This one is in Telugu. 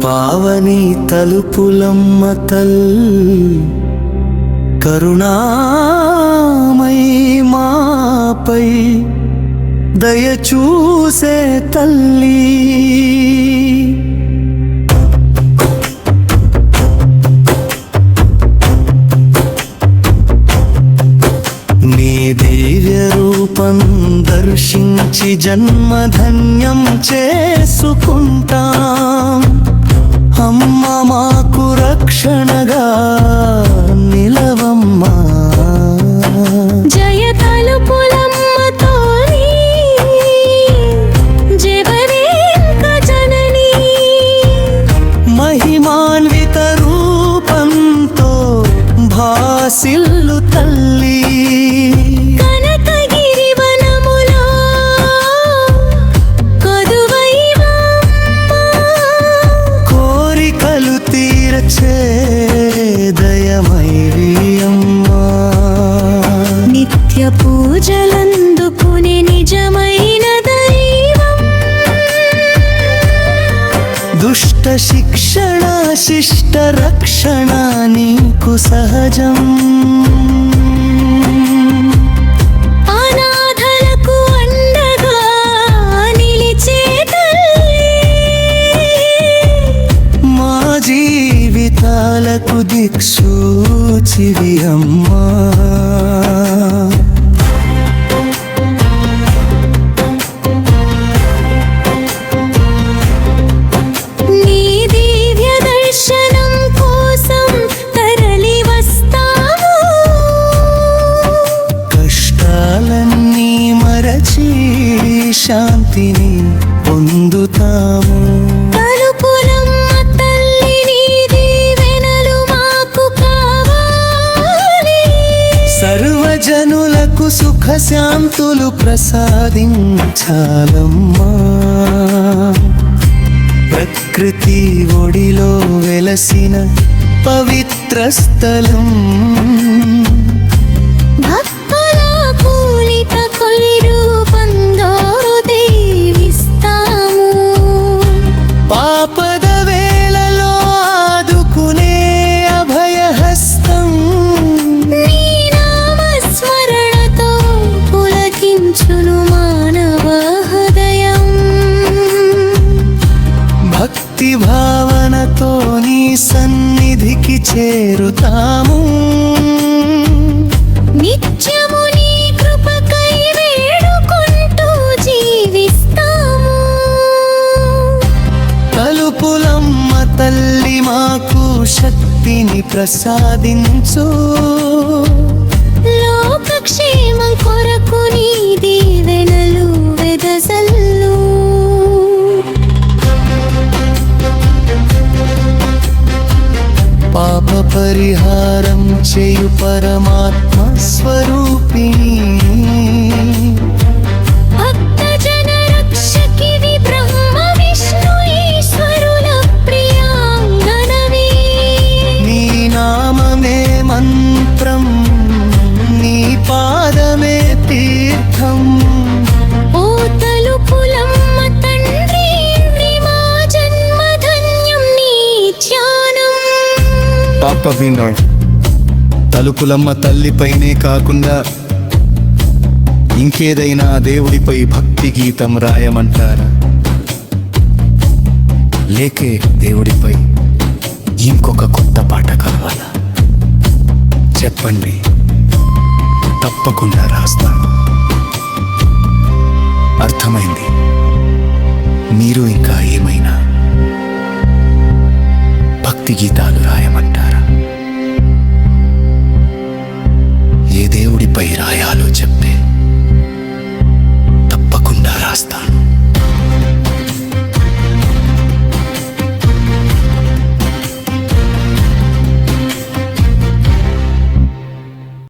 పావని తలుపులమ్మ కరుణామై మాపై దయ చూసే తల్లి. నీ దివ్య రూపం దర్శించి జన్మధన్యం చేసుకుంటాం. అమ్మ మాకు రక్షణగా నిలవమ్మా. జయ తలుపులమ్మతోని జయవరేంక జనని, మహిమాన్విత రూపంతో భాసిల్లు తల్లి. నిత్య పూజలందుకునే నిజమైన దైవం. దుష్ట శిక్షణ శిష్ట రక్షణ నీకు సహజం. అనాథలకు అండగా నిలిచే తల్లి, మా జీవితాలకు దిక్సూచివి అమ్మా. నీ దివ్య దర్శనం కోసం తరలి వస్తాము. కష్టాలన్నీ మరచి శాంతిని పొందుతాము. తలుపులమ్మ తల్లి నీ దీవెనలు మాకు కావాలి. సర్వజనులకు సుఖ శాంతులు ప్రసాదించాలమ్మా. ప్రకృతి ఒడిలో వెలసిన పవిత్ర స్థలం. భక్తుల పూలిత కొలి రూపంలో దేవిస్తాము. పాపద వేళలో ఆదుకునే అభయహస్తం. నీ నామస్మరణతో పులకించును మానవ హృదయం. భక్తి భావనతో నీ సన్నిధికి చేరుతాము. నిత్యము నీ కృపకై వేడుకుంటూ జీవిస్తాము. తలుపులమ్మ తల్లి మాకు శక్తిని ప్రసాదించు. లోకక్షేమం కొరకు నీ దీవెనలు వెదజల్లు. పాప పరిహారం చేయు పరమాత్మ స్వరూపిణి. భక్తజన రక్షకివి బ్రహ్మ విష్ణు ఈశ్వరుల ప్రియాంగనవి. నీ నామమే మంత్రం, నీ పాదమే తీర్థం. ఓ తలుపులమ్మ తండ్రి మా జన్మధన్యం నీ ధ్యానం. పాప వినోయ్, తలుపులమ్మ తల్లిపైనే కాకుండా ఇంకేదైనా దేవుడిపై భక్తి గీతం రాయమంటారా? లేకే దేవుడిపై ఇంకొక కొత్త పాట కావాలా? చెప్పండి, తప్పకుండా రాస్తాను. అర్థమైంది. మీరు ఇంకా ఏమైనా